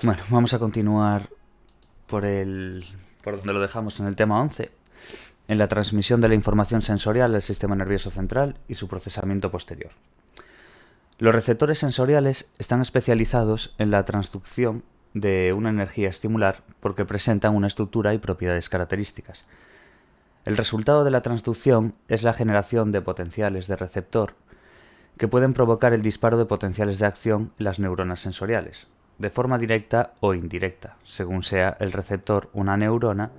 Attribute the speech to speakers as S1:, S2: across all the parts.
S1: Bueno, vamos a continuar por donde lo dejamos en el tema 11, en la transmisión de la información sensorial del sistema nervioso central y su procesamiento posterior. Los receptores sensoriales están especializados en la transducción de una energía estimular porque presentan una estructura y propiedades características. El resultado de la transducción es la generación de potenciales de receptor que pueden provocar el disparo de potenciales de acción en las neuronas sensoriales, de forma directa o indirecta, según sea el receptor una neurona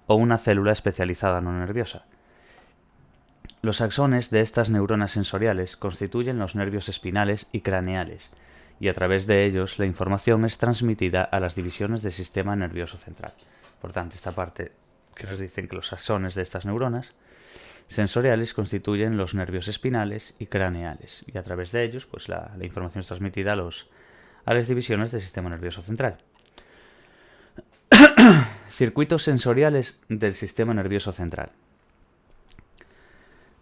S1: o una célula especializada no nerviosa. Los axones de estas neuronas sensoriales constituyen los nervios espinales y craneales, y a través de ellos la información es transmitida a las divisiones del sistema nervioso central. Por tanto, esta parte que nos dicen que los axones de estas neuronas sensoriales constituyen los nervios espinales y craneales, y a través de ellos pues la información es transmitida a las divisiones del sistema nervioso central. Circuitos sensoriales del sistema nervioso central.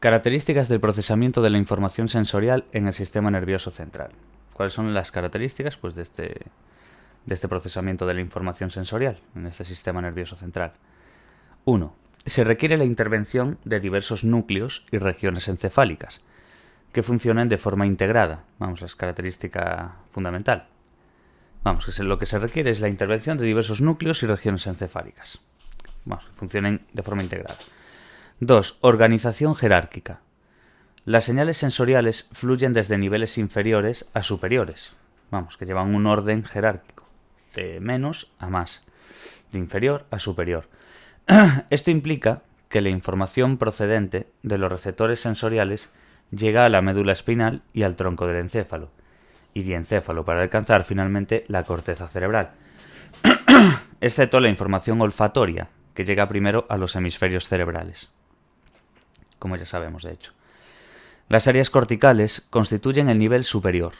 S1: Características del procesamiento de la información sensorial en el sistema nervioso central. ¿Cuáles son las características pues, de este procesamiento de la información sensorial en este sistema nervioso central? 1. Se requiere la intervención de diversos núcleos y regiones encefálicas que funcionen de forma integrada. Vamos, es característica fundamental. Vamos, que lo que se requiere es la intervención de diversos núcleos y regiones encefálicas. Vamos, que funcionen de forma integrada. 2. Organización jerárquica. Las señales sensoriales fluyen desde niveles inferiores a superiores. Vamos, que llevan un orden jerárquico, de menos a más, de inferior a superior. Esto implica que la información procedente de los receptores sensoriales llega a la médula espinal y al tronco del encéfalo, y diencéfalo para alcanzar finalmente la corteza cerebral, excepto la información olfatoria, que llega primero a los hemisferios cerebrales, como ya sabemos de hecho. Las áreas corticales constituyen el nivel superior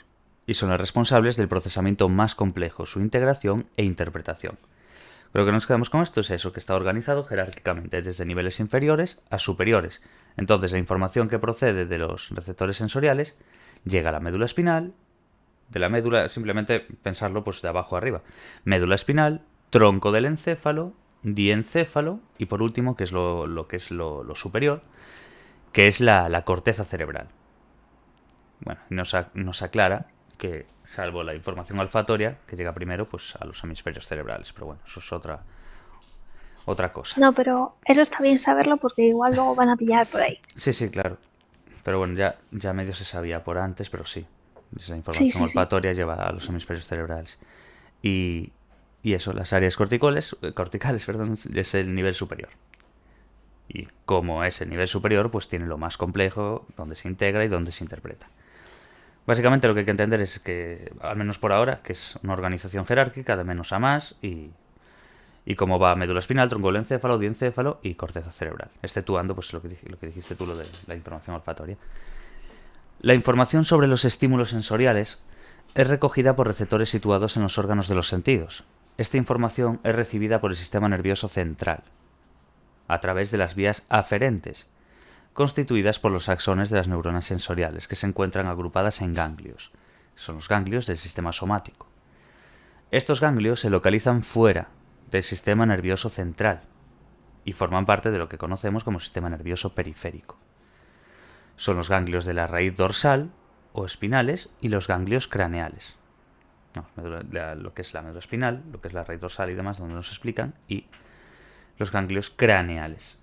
S1: y son las responsables del procesamiento más complejo, su integración e interpretación. Lo que nos quedamos con esto es eso, que está organizado jerárquicamente desde niveles inferiores a superiores. Entonces la información que procede de los receptores sensoriales llega a la médula espinal, de la médula, simplemente pensarlo pues de abajo a arriba. Médula espinal, tronco del encéfalo, diencéfalo y por último, que es lo superior, que es la corteza cerebral. Bueno, nos aclara que, salvo la información olfatoria, que llega primero pues a los hemisferios cerebrales. Pero bueno, eso es otra cosa.
S2: No, pero eso está bien saberlo porque igual luego van a pillar por ahí.
S1: Sí, claro. Pero bueno, ya medio se sabía por antes, pero sí. Esa
S2: Sí,
S1: información
S2: sí, sí.
S1: olfatoria lleva a los hemisferios cerebrales. Y eso, las áreas corticales, perdón, es el nivel superior. Y como es el nivel superior, pues tiene lo más complejo, donde se integra y donde se interpreta. Básicamente lo que hay que entender es que, al menos por ahora, que es una organización jerárquica de menos a más y cómo va médula espinal, tronco del encéfalo, diencéfalo y corteza cerebral, exceptuando pues lo que dijiste tú, lo de la información olfatoria. La información sobre los estímulos sensoriales es recogida por receptores situados en los órganos de los sentidos. Esta información es recibida por el sistema nervioso central, a través de las vías aferentes, constituidas por los axones de las neuronas sensoriales, que se encuentran agrupadas en ganglios. Son los ganglios del sistema somático. Estos ganglios se localizan fuera del sistema nervioso central y forman parte de lo que conocemos como sistema nervioso periférico. Son los ganglios de la raíz dorsal o espinales y los ganglios craneales. No, lo que es la médula espinal, lo que es la raíz dorsal y demás, donde nos explican, y los ganglios craneales.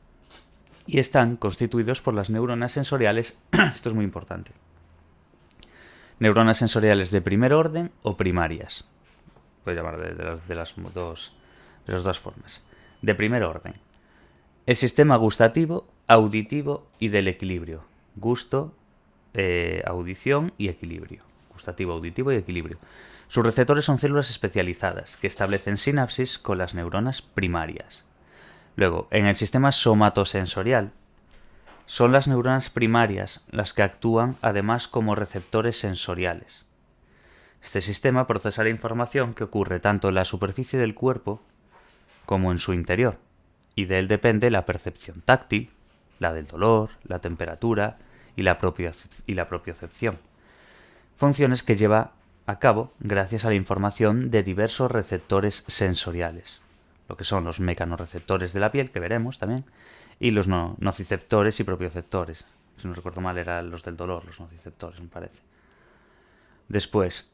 S1: Y están constituidos por las neuronas sensoriales, esto es muy importante, neuronas sensoriales de primer orden o primarias. Puede llamar de las dos formas. De primer orden. El sistema gustativo, auditivo y del equilibrio. Gusto, audición y equilibrio. Gustativo, auditivo y equilibrio. Sus receptores son células especializadas que establecen sinapsis con las neuronas primarias. Luego, en el sistema somatosensorial, son las neuronas primarias las que actúan además como receptores sensoriales. Este sistema procesa la información que ocurre tanto en la superficie del cuerpo como en su interior, y de él depende la percepción táctil, la del dolor, la temperatura y la propiocepción. Funciones que lleva a cabo gracias a la información de diversos receptores sensoriales, lo que son los mecanorreceptores de la piel, que veremos también, y los nociceptores y propioceptores. Si no recuerdo mal, eran los del dolor, los nociceptores, me parece. Después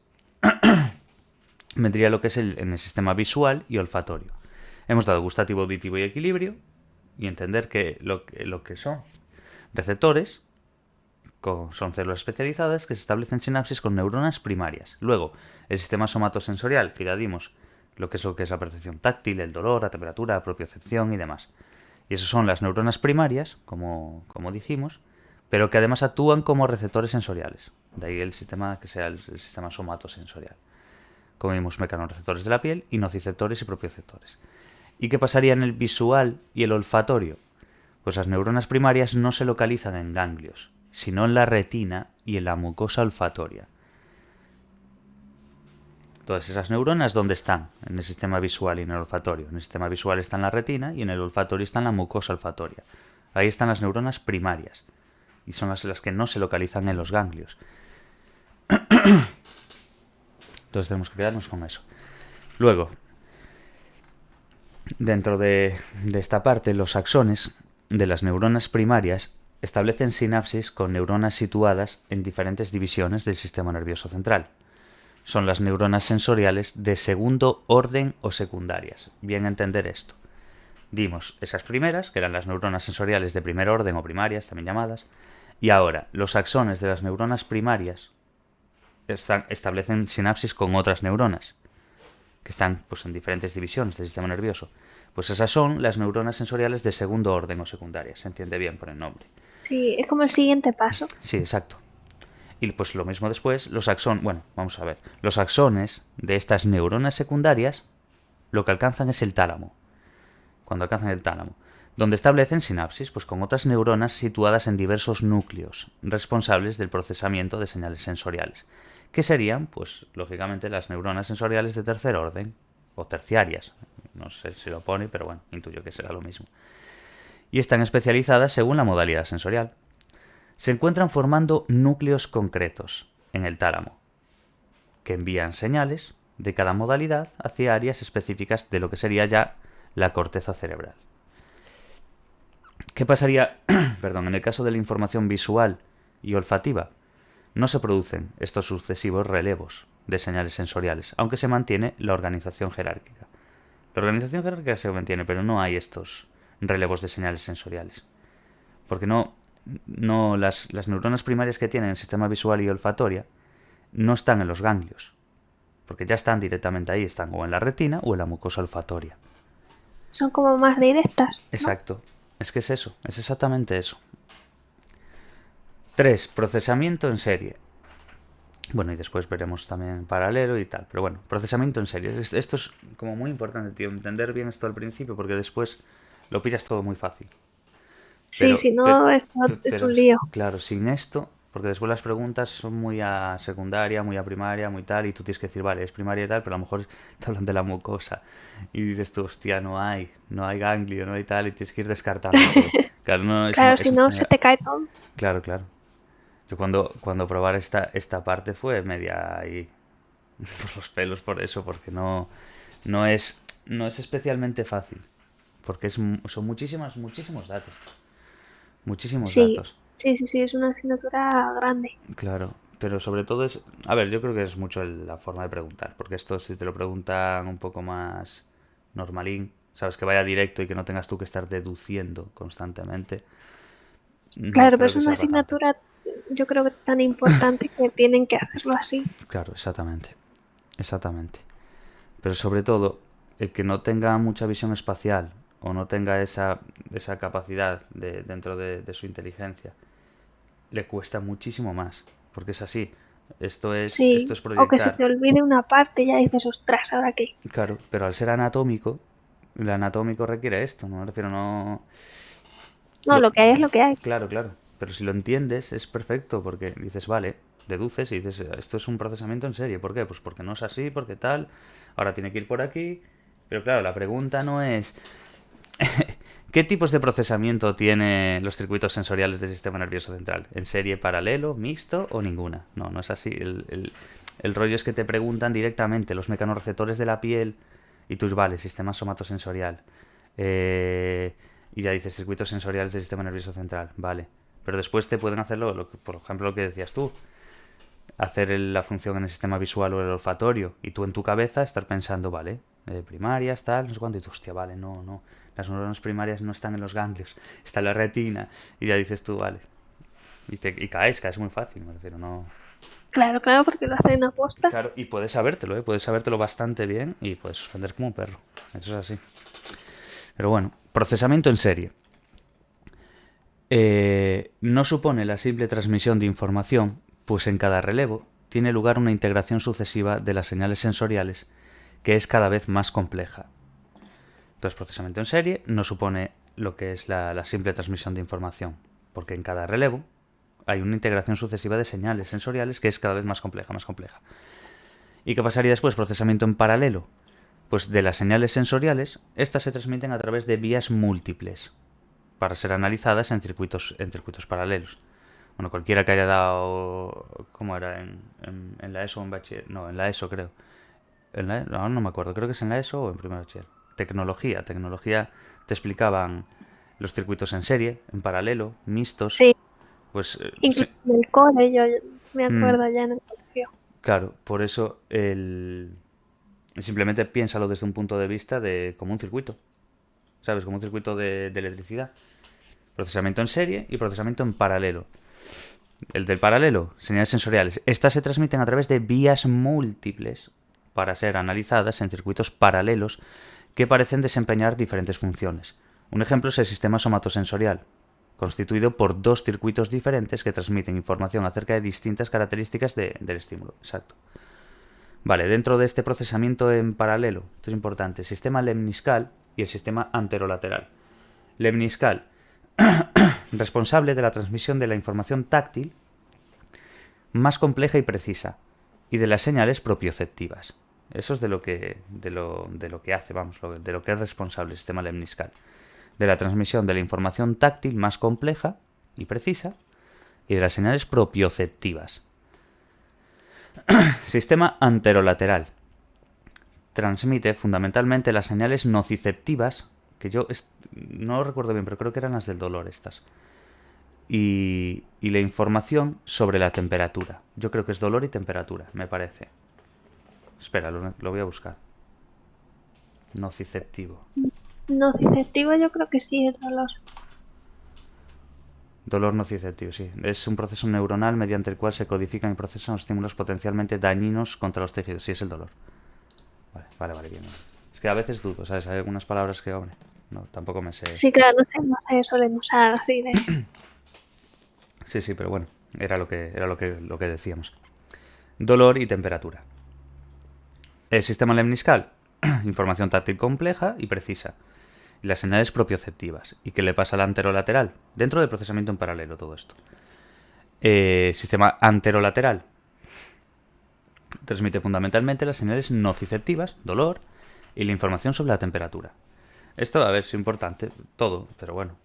S1: vendría lo que es en el sistema visual y olfatorio. Hemos dado gustativo, auditivo y equilibrio, y entender que lo que son receptores son células especializadas que se establecen sinapsis con neuronas primarias. Luego, el sistema somatosensorial, que ya dimos lo que es la percepción táctil, el dolor, la temperatura, la propiocepción y demás. Y esas son las neuronas primarias, como dijimos, pero que además actúan como receptores sensoriales. De ahí el sistema que sea el sistema somatosensorial. Como vimos, mecanorreceptores de la piel y nociceptores y propioceptores. ¿Y qué pasaría en el visual y el olfatorio? Pues las neuronas primarias no se localizan en ganglios, sino en la retina y en la mucosa olfatoria. Todas esas neuronas, ¿dónde están? En el sistema visual y en el olfatorio. En el sistema visual está en la retina y en el olfatorio está en la mucosa olfatoria. Ahí están las neuronas primarias y son las que no se localizan en los ganglios. Entonces tenemos que quedarnos con eso. Luego, dentro de esta parte, los axones de las neuronas primarias establecen sinapsis con neuronas situadas en diferentes divisiones del sistema nervioso central. Son las neuronas sensoriales de segundo orden o secundarias. Bien entender esto. Dimos esas primeras, que eran las neuronas sensoriales de primer orden o primarias, también llamadas, y ahora los axones de las neuronas primarias establecen sinapsis con otras neuronas, que están pues, en diferentes divisiones del sistema nervioso. Pues esas son las neuronas sensoriales de segundo orden o secundarias. Se entiende bien por el nombre.
S2: Sí, es como el siguiente paso.
S1: Sí, exacto. Y pues lo mismo después, los axones... Bueno, vamos a ver. Los axones de estas neuronas secundarias lo que alcanzan es el tálamo. Cuando alcanzan el tálamo. Donde establecen sinapsis pues con otras neuronas situadas en diversos núcleos, responsables del procesamiento de señales sensoriales. Que serían, pues, lógicamente, las neuronas sensoriales de tercer orden. O terciarias. No sé si lo pone, pero bueno, intuyo que será lo mismo. Y están especializadas según la modalidad sensorial. Se encuentran formando núcleos concretos en el tálamo, que envían señales de cada modalidad hacia áreas específicas de lo que sería ya la corteza cerebral. ¿Qué pasaría, en el caso de la información visual y olfativa? No se producen estos sucesivos relevos de señales sensoriales, aunque se mantiene la organización jerárquica. La organización jerárquica se mantiene, pero no hay estos relevos de señales sensoriales. Porque las neuronas primarias que tienen el sistema visual y olfatoria no están en los ganglios, porque ya están directamente ahí, están o en la retina o en la mucosa olfatoria.
S2: Son como más directas, ¿no?
S1: Exacto, es que es eso, es exactamente eso. 3. Procesamiento en serie. Bueno, y después veremos también paralelo y tal, pero bueno, procesamiento en serie. Esto es como muy importante, tío, entender bien esto al principio, porque después lo pillas todo muy fácil.
S2: Sí, si no, esto es un lío.
S1: Claro, sin esto, porque después las preguntas son muy a secundaria, muy a primaria, muy tal, y tú tienes que decir, vale, es primaria y tal, pero a lo mejor te hablan de la mucosa. Y dices tú, hostia, no hay ganglio, no hay tal, y tienes que ir descartando todo. Claro,
S2: Claro, si no, se te cae todo.
S1: Claro, claro. Yo cuando probar esta parte fue media ahí por los pelos por eso, porque no es especialmente fácil. Porque son muchísimos datos. Muchísimos datos.
S2: Sí, es una asignatura grande.
S1: Claro, pero sobre todo es... A ver, yo creo que es mucho la forma de preguntar, porque esto si te lo preguntan un poco más normalín, sabes, que vaya directo y que no tengas tú que estar deduciendo constantemente.
S2: Claro, pero es una asignatura, yo creo que tan importante que tienen que hacerlo así.
S1: Claro, exactamente. Pero sobre todo, el que no tenga mucha visión espacial o no tenga esa capacidad dentro de su inteligencia, le cuesta muchísimo más, porque es así. Esto es proyectar.
S2: O que se te olvide una parte y ya dices, ostras, ¿ahora qué?
S1: Claro, pero al ser anatómico, el anatómico requiere esto, ¿no? Me refiero, no...
S2: No, lo que hay es lo que hay.
S1: Claro. Pero si lo entiendes, es perfecto, porque dices, vale, deduces y dices, esto es un procesamiento en serie. ¿Por qué? Pues porque no es así, porque tal, ahora tiene que ir por aquí. Pero claro, la pregunta no es... ¿Qué tipos de procesamiento tienen los circuitos sensoriales del sistema nervioso central? ¿En serie, paralelo, mixto o ninguna? No es así. El rollo es que te preguntan directamente los mecanorreceptores de la piel y tú, vale, sistema somatosensorial. Y ya dices circuitos sensoriales del sistema nervioso central, vale. Pero después te pueden hacerlo, por ejemplo, lo que decías tú, hacer la función en el sistema visual o el olfatorio y tú en tu cabeza estar pensando, vale, primarias, tal, no sé cuánto, y tú, hostia, vale, no, las neuronas primarias no están en los ganglios, está en la retina, y ya dices tú, vale, y caes muy fácil, me refiero, no...
S2: Claro, claro, porque lo hacen a posta.
S1: Claro, y puedes sabértelo, puedes sabértelo bastante bien y puedes suspender como un perro, eso es así. Pero bueno, procesamiento en serie. No supone la simple transmisión de información, pues en cada relevo tiene lugar una integración sucesiva de las señales sensoriales que es cada vez más compleja. Entonces, procesamiento en serie no supone lo que es la simple transmisión de información, porque en cada relevo hay una integración sucesiva de señales sensoriales que es cada vez más compleja, más compleja. ¿Y qué pasaría después? Procesamiento en paralelo. Pues de las señales sensoriales, estas se transmiten a través de vías múltiples para ser analizadas en circuitos paralelos. Bueno, cualquiera que haya dado... ¿Cómo era? En la ESO o en bachiller. No, en la ESO creo. No me acuerdo, creo que es en la ESO o en primer bachiller. Tecnología te explicaban los circuitos en serie, en paralelo, mixtos.
S2: Sí,
S1: Pues
S2: incluso en el cole, yo me
S1: mm,
S2: acuerdo ya en el colegio.
S1: claro, por eso simplemente piénsalo desde un punto de vista de como un circuito, ¿sabes? Como un circuito de electricidad. Procesamiento en serie y procesamiento en paralelo. El del paralelo, señales sensoriales. Estas se transmiten a través de vías múltiples para ser analizadas en circuitos paralelos que parecen desempeñar diferentes funciones. Un ejemplo es el sistema somatosensorial, constituido por dos circuitos diferentes que transmiten información acerca de distintas características del estímulo. Exacto. Vale, dentro de este procesamiento en paralelo, esto es importante, el sistema lemniscal y el sistema anterolateral. Lemniscal, responsable de la transmisión de la información táctil más compleja y precisa, y de las señales propioceptivas. Eso es de lo que hace, vamos, de lo que es responsable el sistema lemniscal. De la transmisión de la información táctil más compleja y precisa, y de las señales propioceptivas. Sistema anterolateral. Transmite fundamentalmente las señales nociceptivas, que yo no lo recuerdo bien, pero creo que eran las del dolor estas. Y la información sobre la temperatura. Yo creo que es dolor y temperatura, me parece. Espera, lo voy a buscar. Nociceptivo.
S2: Nociceptivo yo creo que sí es dolor.
S1: Dolor nociceptivo, sí. Es un proceso neuronal mediante el cual se codifican y procesan los estímulos potencialmente dañinos contra los tejidos. Sí, es el dolor. Vale, bien. Es que a veces dudo, ¿sabes? Hay algunas palabras que, hombre, no, tampoco me sé.
S2: Sí, claro, no se suelen usar así de...
S1: Sí, pero bueno, era lo que decíamos. Dolor y temperatura. El sistema lemniscal, información táctil compleja y precisa. Y las señales propioceptivas. ¿Y qué le pasa al anterolateral? Dentro del procesamiento en paralelo todo esto. Sistema anterolateral. Transmite fundamentalmente las señales nociceptivas, dolor, y la información sobre la temperatura. Esto, a ver, es importante, todo, pero bueno,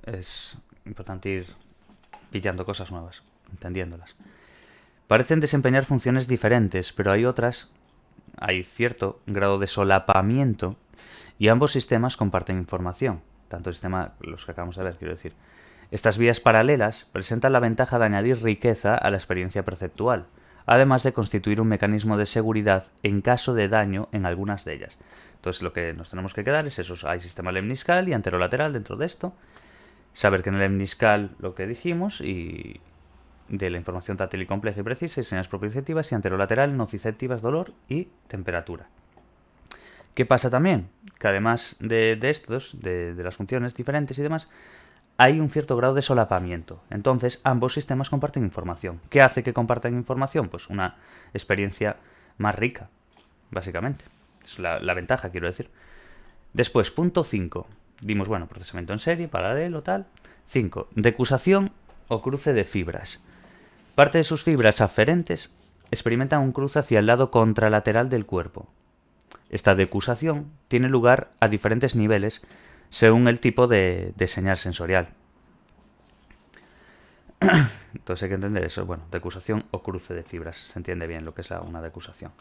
S1: es importante ir pillando cosas nuevas, entendiéndolas. Parecen desempeñar funciones diferentes, pero hay cierto grado de solapamiento y ambos sistemas comparten información. Tanto el sistema, los que acabamos de ver, quiero decir. Estas vías paralelas presentan la ventaja de añadir riqueza a la experiencia perceptual, además de constituir un mecanismo de seguridad en caso de daño en algunas de ellas. Entonces lo que nos tenemos que quedar es eso, hay sistema lemniscal y anterolateral dentro de esto. Saber que en el lemniscal lo que dijimos y de la información táctil y compleja y precisa y señales propioceptivas y anterolateral, nociceptivas, dolor y temperatura. ¿Qué pasa también? Que además de estos, de las funciones diferentes y demás, hay un cierto grado de solapamiento. Entonces, ambos sistemas comparten información. ¿Qué hace que compartan información? Pues una experiencia más rica, básicamente. Es la ventaja, quiero decir. Después, punto 5. Dimos, bueno, procesamiento en serie, paralelo, tal. 5. Decusación o cruce de fibras. Parte de sus fibras aferentes experimentan un cruce hacia el lado contralateral del cuerpo. Esta decusación tiene lugar a diferentes niveles según el tipo de señal sensorial. Entonces hay que entender eso, bueno, decusación o cruce de fibras, se entiende bien lo que es una decusación.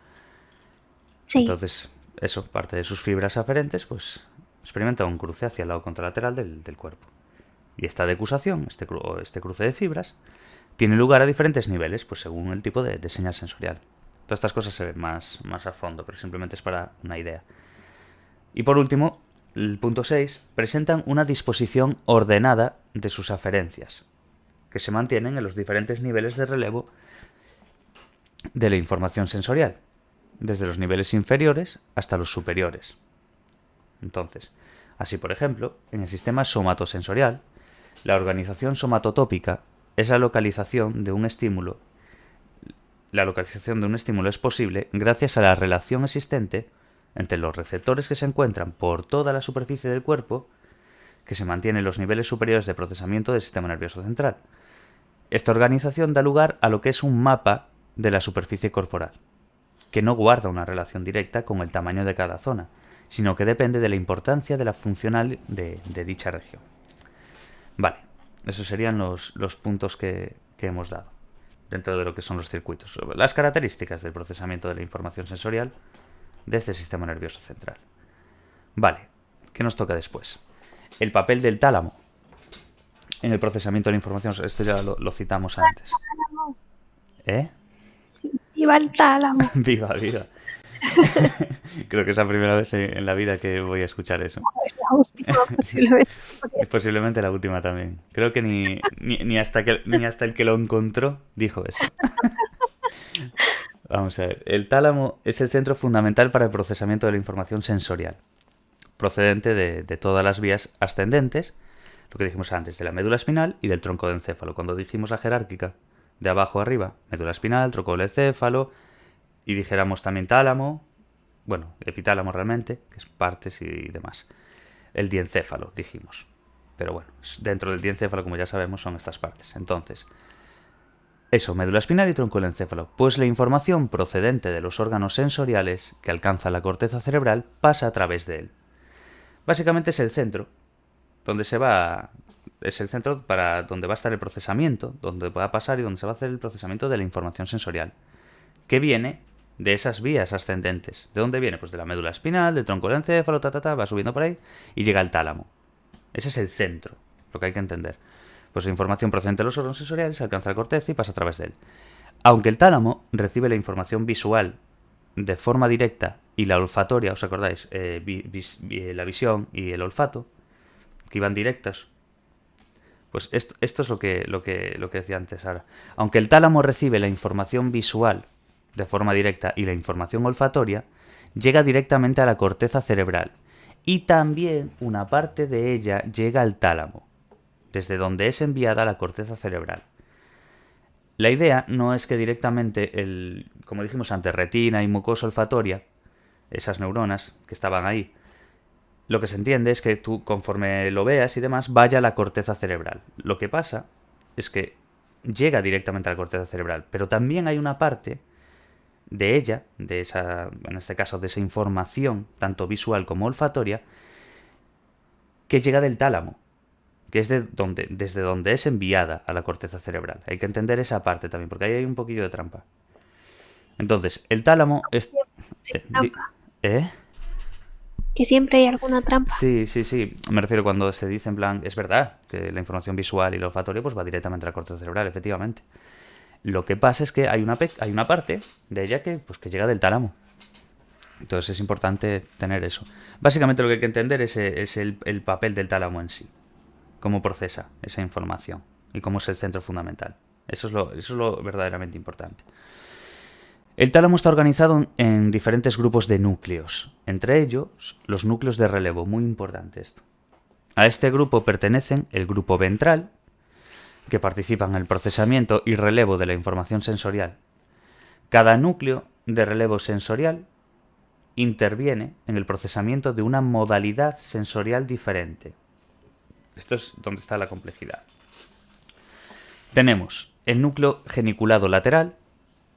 S2: Sí.
S1: Entonces, eso, parte de sus fibras aferentes, pues experimenta un cruce hacia el lado contralateral del cuerpo. Y esta decusación, este cruce de fibras, tiene lugar a diferentes niveles, pues según el tipo de señal sensorial. Todas estas cosas se ven más a fondo, pero simplemente es para una idea. Y por último, el punto 6, presentan una disposición ordenada de sus aferencias, que se mantienen en los diferentes niveles de relevo de la información sensorial, desde los niveles inferiores hasta los superiores. Entonces, así por ejemplo, en el sistema somatosensorial, la organización somatotópica es la localización de un estímulo. La localización de un estímulo es posible gracias a la relación existente entre los receptores que se encuentran por toda la superficie del cuerpo, que se mantiene en los niveles superiores de procesamiento del sistema nervioso central. Esta organización da lugar a lo que es un mapa de la superficie corporal, que no guarda una relación directa con el tamaño de cada zona, sino que depende de la importancia de la funcional de dicha región. Vale, esos serían los puntos que hemos dado dentro de lo que son los circuitos. Las características del procesamiento de la información sensorial de este sistema nervioso central. Vale, ¿qué nos toca después? El papel del tálamo en el procesamiento de la información. Esto ya lo citamos antes. ¿Eh?
S2: ¡Viva el tálamo!
S1: Viva, viva. Creo que es la primera vez en la vida que voy a escuchar eso.
S2: La última, posiblemente.
S1: Posiblemente la última también. Creo que ni hasta el que lo encontró dijo eso. Vamos a ver. El tálamo es el centro fundamental para el procesamiento de la información sensorial, procedente de todas las vías ascendentes, lo que dijimos antes, de la médula espinal y del tronco de encéfalo. Cuando dijimos la jerárquica, de abajo a arriba, médula espinal, tronco del encéfalo, y dijéramos también tálamo, bueno, epitálamo realmente, que es partes y demás. El diencéfalo, dijimos. Pero bueno, dentro del diencéfalo, como ya sabemos, son estas partes. Entonces, eso, médula espinal y tronco del encéfalo. Pues la información procedente de los órganos sensoriales que alcanza la corteza cerebral pasa a través de él. Básicamente es el centro donde es el centro para donde va a estar el procesamiento, donde va a pasar y donde se va a hacer el procesamiento de la información sensorial, que viene de esas vías ascendentes. ¿De dónde viene? Pues de la médula espinal, del tronco del encéfalo, va subiendo por ahí y llega al tálamo. Ese es el centro, lo que hay que entender. Pues la información procedente de los órganos sensoriales alcanza la corteza y pasa a través de él. Aunque el tálamo recibe la información visual de forma directa y la olfatoria, ¿os acordáis? La visión y el olfato, que iban directas. Pues esto es lo que decía antes ahora. Aunque el tálamo recibe la información visual de forma directa y la información olfatoria, llega directamente a la corteza cerebral. Y también una parte de ella llega al tálamo, desde donde es enviada a la corteza cerebral. La idea no es que directamente, como dijimos antes, retina y mucosa olfatoria, esas neuronas que estaban ahí, lo que se entiende es que tú, conforme lo veas y demás, vaya a la corteza cerebral. Lo que pasa es que llega directamente a la corteza cerebral, pero también hay una parte de ella, de esa, en este caso de esa información, tanto visual como olfatoria, que llega del tálamo, que es desde donde es enviada a la corteza cerebral. Hay que entender esa parte también, porque ahí hay un poquillo de trampa. Entonces, el tálamo es...
S2: Que siempre hay alguna trampa.
S1: Sí. Me refiero cuando se dice en plan, es verdad que la información visual y la olfatoria pues va directamente a la corteza cerebral, efectivamente. Lo que pasa es que hay una parte de ella que llega del tálamo. Entonces es importante tener eso. Básicamente lo que hay que entender es el papel del tálamo en sí. Cómo procesa esa información y cómo es el centro fundamental. Eso es lo verdaderamente importante. El tálamo está organizado en diferentes grupos de núcleos, entre ellos los núcleos de relevo, muy importante esto. A este grupo pertenecen el grupo ventral, que participa en el procesamiento y relevo de la información sensorial. Cada núcleo de relevo sensorial interviene en el procesamiento de una modalidad sensorial diferente. Esto es donde está la complejidad. Tenemos el núcleo geniculado lateral,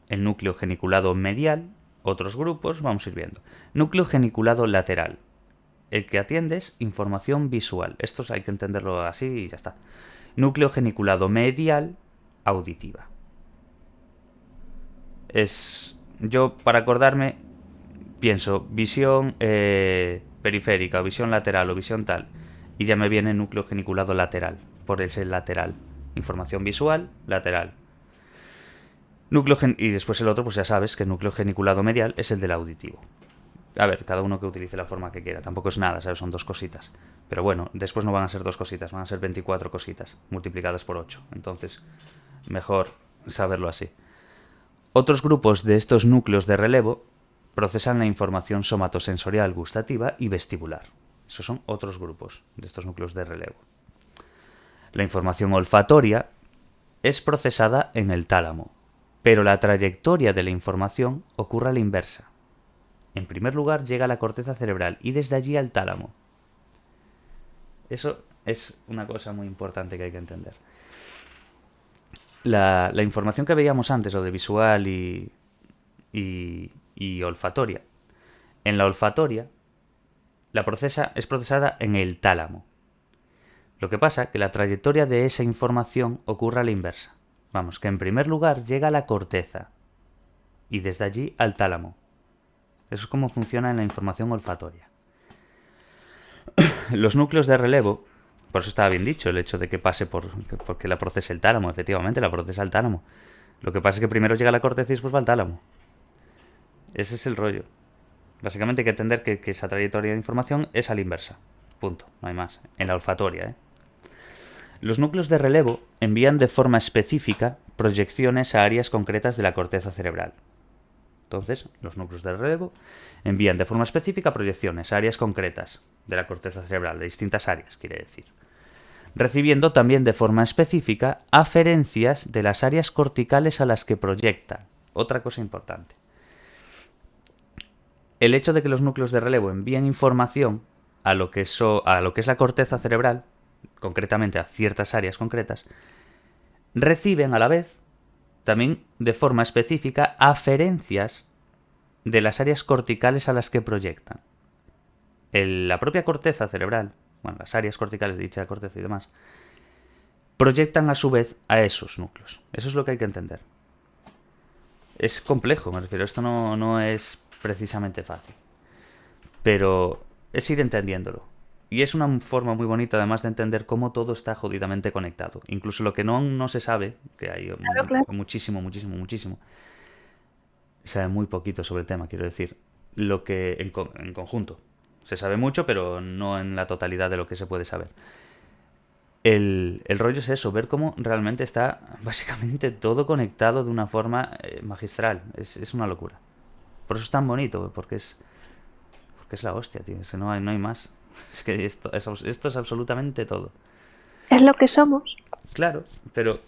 S1: el núcleo geniculado medial, otros grupos, vamos a ir viendo. Núcleo geniculado lateral. El que atiende es información visual. Esto hay que entenderlo así y ya está. Núcleo geniculado medial auditiva. Yo, para acordarme, pienso visión periférica, o visión lateral, o visión tal, y ya me viene núcleo geniculado lateral, por ese lateral. Información visual, lateral. Y después el otro, pues ya sabes que el núcleo geniculado medial es el del auditivo. A ver, cada uno que utilice la forma que quiera. Tampoco es nada, ¿sabes? Son 2 cositas. Pero bueno, después no van a ser 2 cositas, van a ser 24 cositas, multiplicadas por 8. Entonces, mejor saberlo así. Otros grupos de estos núcleos de relevo procesan la información somatosensorial, gustativa y vestibular. Esos son otros grupos de estos núcleos de relevo. La información olfatoria es procesada en el tálamo, pero la trayectoria de la información ocurre a la inversa. En primer lugar llega a la corteza cerebral y desde allí al tálamo. Eso es una cosa muy importante que hay que entender. La información que veíamos antes, o de visual y olfatoria, en la olfatoria es procesada en el tálamo. Lo que pasa es que la trayectoria de esa información ocurre a la inversa. Vamos, que en primer lugar llega a la corteza y desde allí al tálamo. Eso es como funciona en la información olfatoria. Los núcleos de relevo, por eso estaba bien dicho el hecho de que pase porque la procesa el tálamo, efectivamente la procesa el tálamo. Lo que pasa es que primero llega a la corteza y después va al tálamo. Ese es el rollo. Básicamente hay que entender que esa trayectoria de información es a la inversa. Punto, no hay más. En la olfatoria, Los núcleos de relevo envían de forma específica proyecciones a áreas concretas de la corteza cerebral. Entonces, los núcleos de relevo envían de forma específica proyecciones a áreas concretas de la corteza cerebral, de distintas áreas, quiere decir. Recibiendo también de forma específica aferencias de las áreas corticales a las que proyectan. Otra cosa importante. El hecho de que los núcleos de relevo envíen información a lo que es la corteza cerebral, concretamente a ciertas áreas concretas, reciben a la vez también de forma específica aferencias de las áreas corticales a las que proyectan. La propia corteza cerebral, bueno, las áreas corticales de dicha corteza y demás, proyectan a su vez a esos núcleos. Eso es lo que hay que entender. Es complejo, me refiero. Esto no es precisamente fácil. Pero es ir entendiéndolo. Y es una forma muy bonita además de entender cómo todo está jodidamente conectado. Incluso lo que no se sabe, que hay
S2: Claro.
S1: muchísimo, se sabe muy poquito sobre el tema, quiero decir. Lo que en conjunto. Se sabe mucho, pero no en la totalidad de lo que se puede saber. El rollo es eso, ver cómo realmente está básicamente todo conectado de una forma magistral. Es una locura. Por eso es tan bonito, porque es la hostia, tío. No hay más. Es que esto es absolutamente todo.
S2: Es lo que somos.
S1: Claro, pero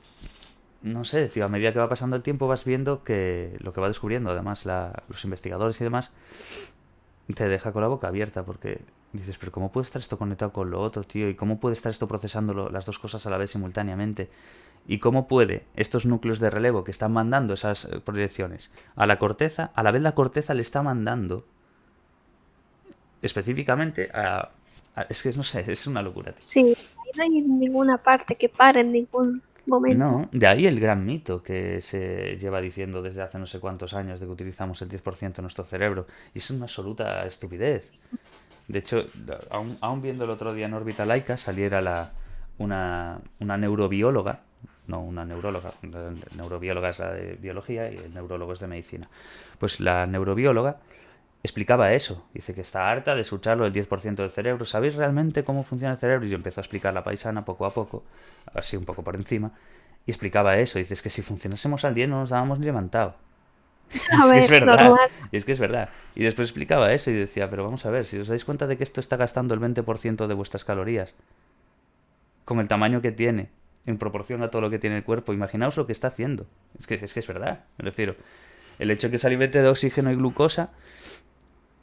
S1: no sé, tío, a medida que va pasando el tiempo vas viendo que lo que va descubriendo, además, los investigadores y demás, te deja con la boca abierta porque dices, pero ¿cómo puede estar esto conectado con lo otro, tío? ¿Y cómo puede estar esto procesando las dos cosas a la vez simultáneamente? ¿Y cómo puede estos núcleos de relevo que están mandando esas proyecciones a la corteza, a la vez la corteza le está mandando específicamente es que no sé, es una locura, tío.
S2: Sí, ahí no hay ninguna parte que pare en ningún momento.
S1: No, de ahí el gran mito que se lleva diciendo desde hace no sé cuántos años de que utilizamos el 10% de nuestro cerebro. Y es una absoluta estupidez. De hecho, aún viendo el otro día en órbita laica, saliera una neurobióloga, no una neuróloga, la neurobióloga es la de biología y el neurólogo es de medicina. Pues la neurobióloga explicaba eso. Dice que está harta de escucharlo del 10% del cerebro. ¿Sabéis realmente cómo funciona el cerebro? Y yo empezó a explicar la paisana poco a poco, así un poco por encima, y explicaba eso. Dice, es que si funcionásemos al 10 no nos dábamos ni levantado.
S2: A
S1: Es que
S2: ver,
S1: es verdad.
S2: normal.
S1: Y es que es verdad. Y después explicaba eso y decía, pero vamos a ver, si os dais cuenta de que esto está gastando el 20% de vuestras calorías, con el tamaño que tiene, en proporción a todo lo que tiene el cuerpo, imaginaos lo que está haciendo. Es que es verdad, me refiero. El hecho de que se alimente de oxígeno y glucosa,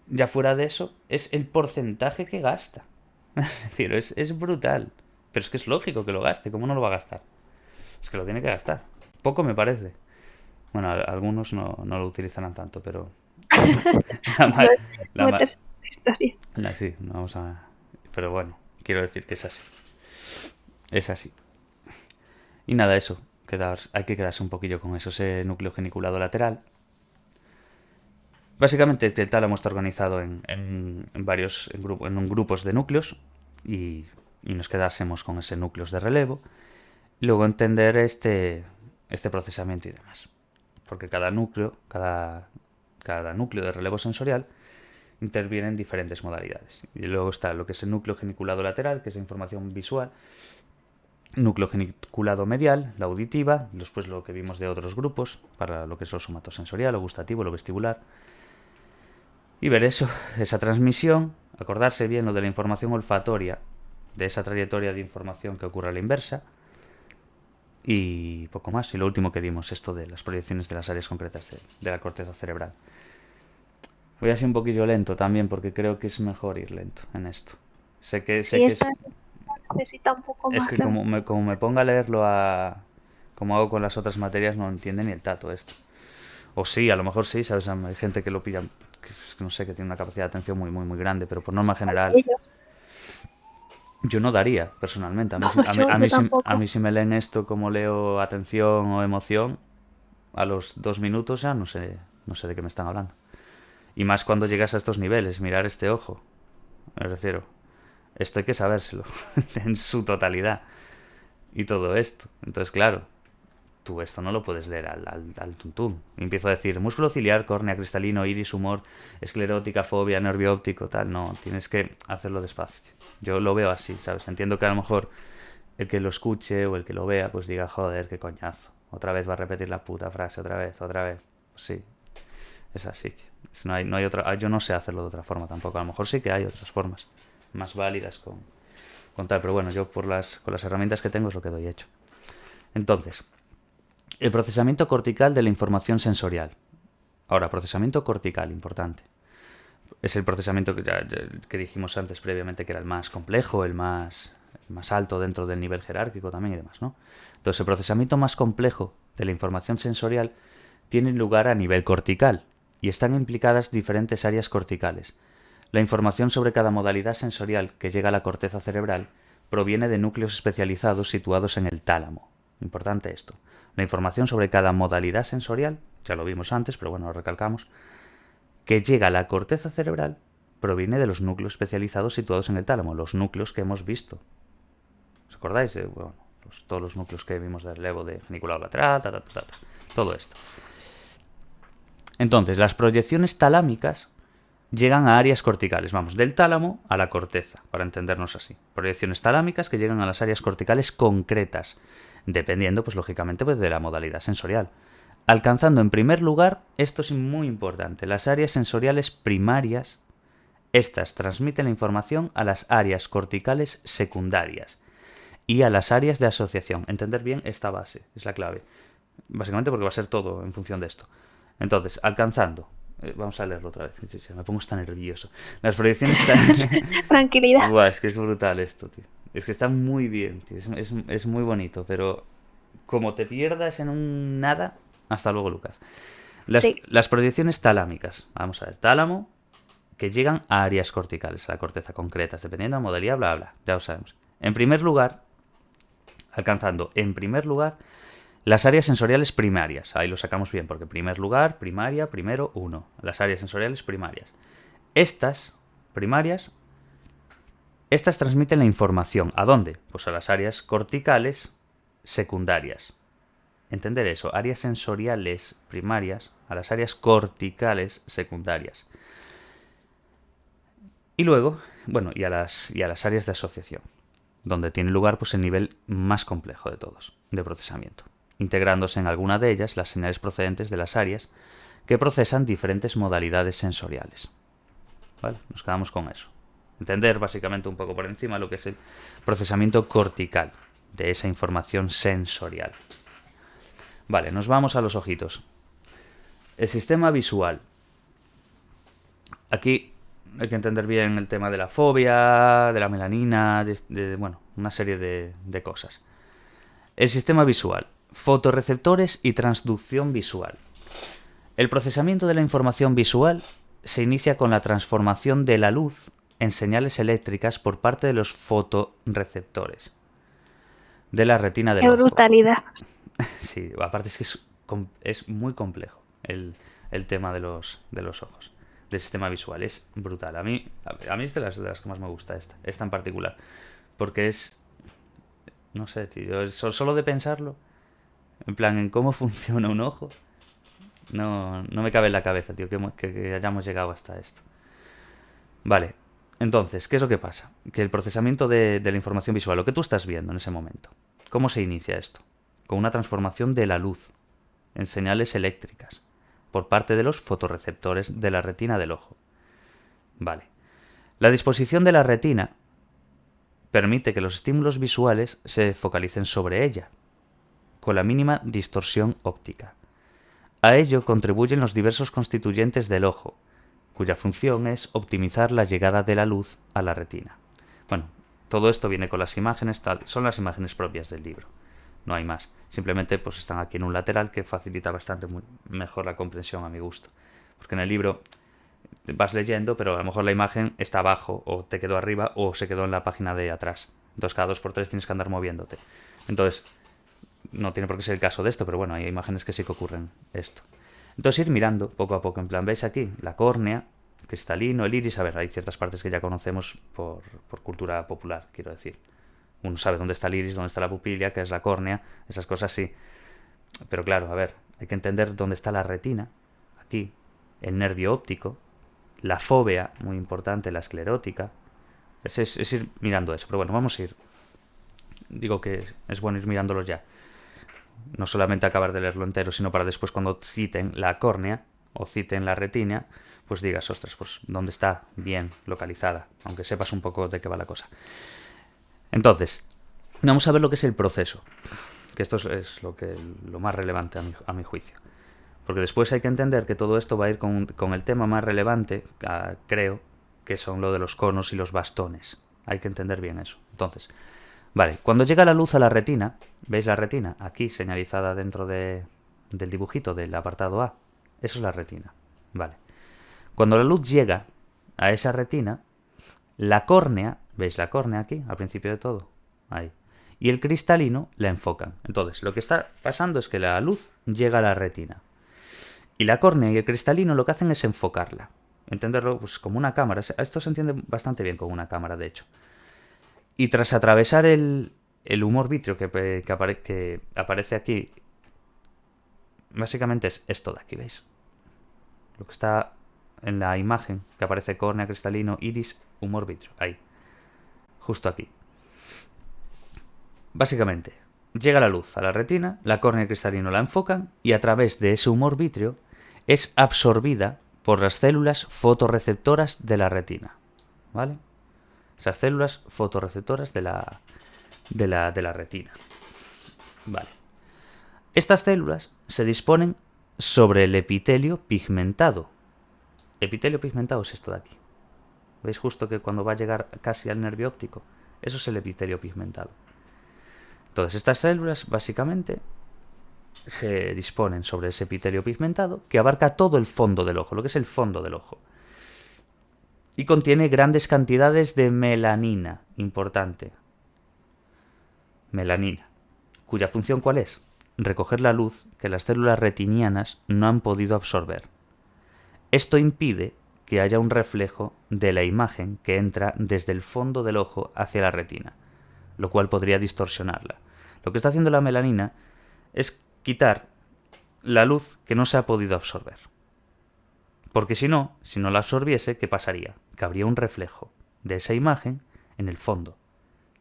S1: ya fuera de eso, es el porcentaje que gasta. Es decir, es brutal. Pero es que es lógico que lo gaste. ¿Cómo no lo va a gastar? Es que lo tiene que gastar. Poco me parece. Bueno, algunos no lo utilizarán tanto, pero...
S2: No
S1: la ma-
S2: meterse en esta historia.
S1: sí, no vamos a... Pero bueno, quiero decir que es así. Es así. Y nada, eso. hay que quedarse un poquillo con eso, ese núcleo geniculado lateral. Básicamente el tálamo está organizado en grupos de núcleos y nos quedásemos con ese núcleos de relevo. Y luego entender este procesamiento y demás. Porque cada núcleo de relevo sensorial interviene en diferentes modalidades. Y luego está lo que es el núcleo geniculado lateral, que es la información visual, núcleo geniculado medial, la auditiva, después lo que vimos de otros grupos, para lo que es lo somatosensorial, lo gustativo, lo vestibular. Y ver eso, esa transmisión, acordarse bien lo de la información olfatoria, de esa trayectoria de información que ocurre a la inversa, y poco más. Y lo último que vimos, esto de las proyecciones de las áreas concretas de la corteza cerebral. Voy a ser un poquillo lento también porque creo que es mejor ir lento en esto. Sé que
S2: necesita un poco
S1: es
S2: más.
S1: que como me ponga a leerlo como hago con las otras materias, no entiende ni el tato esto. O sí, a lo mejor sí, ¿sabes? Hay gente que lo pilla, que no sé, que tiene una capacidad de atención muy, muy, muy grande, pero por norma general yo no daría, personalmente. A mí si me leen esto como leo atención o emoción, a los 2 minutos ya no sé de qué me están hablando. Y más cuando llegas a estos niveles, mirar este ojo, me refiero. Esto hay que sabérselo en su totalidad. Y todo esto. Entonces, claro, tú esto no lo puedes leer al tuntún. Y empiezo a decir músculo ciliar, córnea, cristalino, iris, humor, esclerótica, fobia, nervio óptico, tal. No, tienes que hacerlo despacio. Yo lo veo así, ¿sabes? Entiendo que a lo mejor el que lo escuche o el que lo vea, pues diga, joder, qué coñazo. Otra vez va a repetir la puta frase, otra vez. Pues sí, es así. No hay otra. Yo no sé hacerlo de otra forma tampoco. A lo mejor sí que hay otras formas más válidas con tal. Pero bueno, yo con las herramientas que tengo es lo que doy hecho. Entonces, el procesamiento cortical de la información sensorial. Ahora, procesamiento cortical, importante. Es el procesamiento que dijimos antes previamente que era el más complejo, el más alto dentro del nivel jerárquico también y demás, ¿no? Entonces, el procesamiento más complejo de la información sensorial tiene lugar a nivel cortical y están implicadas diferentes áreas corticales. La información sobre cada modalidad sensorial que llega a la corteza cerebral proviene de núcleos especializados situados en el tálamo. Importante esto. La información sobre cada modalidad sensorial, ya lo vimos antes, pero bueno, lo recalcamos, que llega a la corteza cerebral proviene de los núcleos especializados situados en el tálamo, los núcleos que hemos visto. ¿Os acordáis? Bueno, todos los núcleos que vimos del relevo de geniculado lateral, todo esto. Entonces, las proyecciones talámicas llegan a áreas corticales, vamos, del tálamo a la corteza, para entendernos así. Proyecciones talámicas que llegan a las áreas corticales concretas, dependiendo, pues lógicamente, pues, de la modalidad sensorial. Alcanzando en primer lugar, esto es muy importante, las áreas sensoriales primarias. Estas transmiten la información a las áreas corticales secundarias y a las áreas de asociación. Entender bien esta base, es la clave. Básicamente porque va a ser todo en función de esto. Entonces, alcanzando. Vamos a leerlo otra vez. Me pongo tan nervioso. Las proyecciones están...
S2: Tranquilidad.
S1: Buah, es que es brutal esto, tío. Es que está muy bien, tío. Es muy bonito, pero como te pierdas en un nada... Hasta luego, Lucas. Las proyecciones talámicas. Vamos a ver. Tálamo, que llegan a áreas corticales, a la corteza concretas, dependiendo de la modalidad, bla, bla. Ya lo sabemos. En primer lugar, alcanzando en primer lugar las áreas sensoriales primarias. Ahí lo sacamos bien, porque primer lugar, primaria, primero, uno. Las áreas sensoriales primarias. Estas primarias, estas transmiten la información. ¿A dónde? Pues a las áreas corticales secundarias. Entender eso, áreas sensoriales primarias a las áreas corticales secundarias. Y luego, bueno, y a las áreas de asociación, donde tiene lugar pues el nivel más complejo de todos, de procesamiento, integrándose en alguna de ellas las señales procedentes de las áreas que procesan diferentes modalidades sensoriales. ¿Vale? Nos quedamos con eso. Entender básicamente un poco por encima lo que es el procesamiento cortical de esa información sensorial. Vale, nos vamos a los ojitos. El sistema visual. Aquí hay que entender bien el tema de la fobia, de la melanina, bueno, una serie de cosas. El sistema visual. Fotorreceptores y transducción visual. El procesamiento de la información visual se inicia con la transformación de la luz en señales eléctricas por parte de los fotorreceptores de la retina del ojo.
S2: ¡Qué brutalidad!
S1: Sí, aparte es que es muy complejo el tema de los ojos, del sistema visual. Es brutal. A mí es de las que más me gusta esta en particular. Porque es, no sé, tío, solo de pensarlo, en plan, en cómo funciona un ojo, no me cabe en la cabeza, tío, que hayamos llegado hasta esto. Vale, entonces, ¿qué es lo que pasa? Que el procesamiento de la información visual, lo que tú estás viendo en ese momento, ¿cómo se inicia esto? Con una transformación de la luz en señales eléctricas por parte de los fotorreceptores de la retina del ojo. Vale. La disposición de la retina permite que los estímulos visuales se focalicen sobre ella, con la mínima distorsión óptica. A ello contribuyen los diversos constituyentes del ojo, cuya función es optimizar la llegada de la luz a la retina. Bueno, todo esto viene con las imágenes, son las imágenes propias del libro. No hay más. Simplemente pues están aquí en un lateral que facilita bastante mejor la comprensión a mi gusto. Porque en el libro vas leyendo, pero a lo mejor la imagen está abajo, o te quedó arriba, o se quedó en la página de atrás. Entonces cada 2x3 tienes que andar moviéndote. Entonces, no tiene por qué ser el caso de esto, pero bueno, hay imágenes que sí que ocurren esto. Entonces ir mirando poco a poco, en plan, ¿veis aquí? La córnea, cristalino, el iris, a ver, hay ciertas partes que ya conocemos por cultura popular, quiero decir. Uno sabe dónde está el iris, dónde está la pupila, qué es la córnea, esas cosas sí. Pero claro, a ver, hay que entender dónde está la retina, aquí, el nervio óptico, la fóvea, muy importante, la esclerótica. Es ir mirando eso, pero bueno, vamos a ir. Digo que es bueno ir mirándolo ya. No solamente acabar de leerlo entero, sino para después cuando citen la córnea o citen la retina, pues digas, ostras, pues dónde está bien localizada, aunque sepas un poco de qué va la cosa. Entonces, vamos a ver lo que es el proceso, que esto es lo más relevante a mi juicio. Porque después hay que entender que todo esto va a ir con el tema más relevante, creo, que son lo de los conos y los bastones. Hay que entender bien eso. Entonces, vale, cuando llega la luz a la retina, ¿veis la retina? Aquí señalizada dentro del dibujito del apartado A. Eso es la retina. Vale. Cuando la luz llega a esa retina, la córnea, ¿veis la córnea aquí, al principio de todo? Ahí. Y el cristalino la enfocan. Entonces, lo que está pasando es que la luz llega a la retina. Y la córnea y el cristalino lo que hacen es enfocarla. Entenderlo pues, como una cámara. Esto se entiende bastante bien como una cámara, de hecho. Y tras atravesar el humor vítreo que aparece aquí, básicamente es esto de aquí, ¿veis? Lo que está en la imagen, que aparece córnea, cristalino, iris, humor vítreo. Ahí. Justo aquí. Básicamente, llega la luz a la retina, la córnea y el cristalino la enfocan y a través de ese humor vítreo es absorbida por las células fotorreceptoras de la retina. ¿Vale? Esas células fotorreceptoras de la retina. Vale. Estas células se disponen sobre el epitelio pigmentado. Epitelio pigmentado es esto de aquí. ¿Veis justo que cuando va a llegar casi al nervio óptico? Eso es el epitelio pigmentado. Entonces, estas células básicamente se disponen sobre ese epitelio pigmentado que abarca todo el fondo del ojo, lo que es el fondo del ojo. Y contiene grandes cantidades de melanina, importante. Melanina, cuya función ¿cuál es? Recoger la luz que las células retinianas no han podido absorber. Esto impide que haya un reflejo de la imagen que entra desde el fondo del ojo hacia la retina, lo cual podría distorsionarla. Lo que está haciendo la melanina es quitar la luz que no se ha podido absorber. Porque si no la absorbiese, ¿qué pasaría? Que habría un reflejo de esa imagen en el fondo.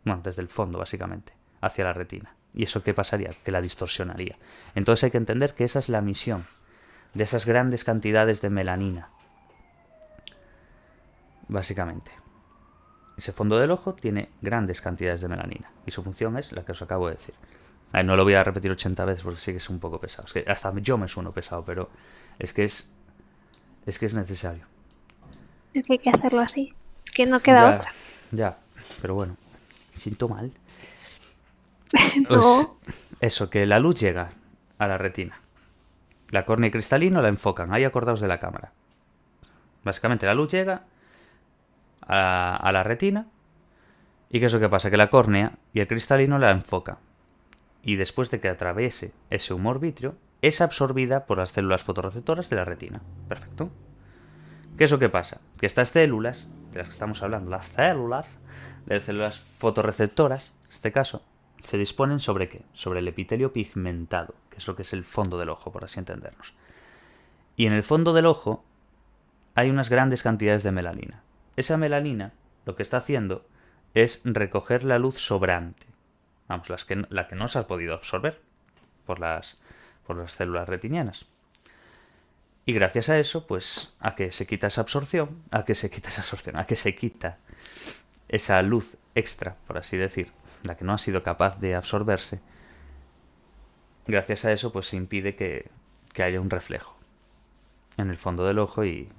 S1: Bueno, desde el fondo, básicamente, hacia la retina. ¿Y eso qué pasaría? Que la distorsionaría. Entonces hay que entender que esa es la misión de esas grandes cantidades de melanina. Básicamente. Ese fondo del ojo tiene grandes cantidades de melanina. Y su función es la que os acabo de decir. No lo voy a repetir 80 veces porque sí que es un poco pesado. Es que hasta yo me sueno pesado, pero es que es necesario.
S2: Es que hay que hacerlo así. Es que no queda otra.
S1: Ya, pero bueno. Siento mal.
S2: No.
S1: Pues eso, que la luz llega a la retina. La córnea y cristalino la enfocan. Ahí acordaos de la cámara. Básicamente la luz llega a la retina. ¿Y qué es lo que pasa? Que la córnea y el cristalino la enfocan. y después de que atraviese ese humor vítreo, es absorbida por las células fotorreceptoras de la retina. Perfecto. ¿Qué es lo que pasa? Que estas células, de las que estamos hablando, las células de células fotorreceptoras, en este caso, se disponen sobre ¿qué? Sobre el epitelio pigmentado, que es lo que es el fondo del ojo, por así entendernos. Y en el fondo del ojo hay unas grandes cantidades de melanina. Esa melanina lo que está haciendo es recoger la luz sobrante. Vamos, la que no se ha podido absorber por las células retinianas. Y gracias a eso, pues, a que se quita esa luz extra, por así decir, la que no ha sido capaz de absorberse, gracias a eso, pues se impide que haya un reflejo en el fondo del ojo y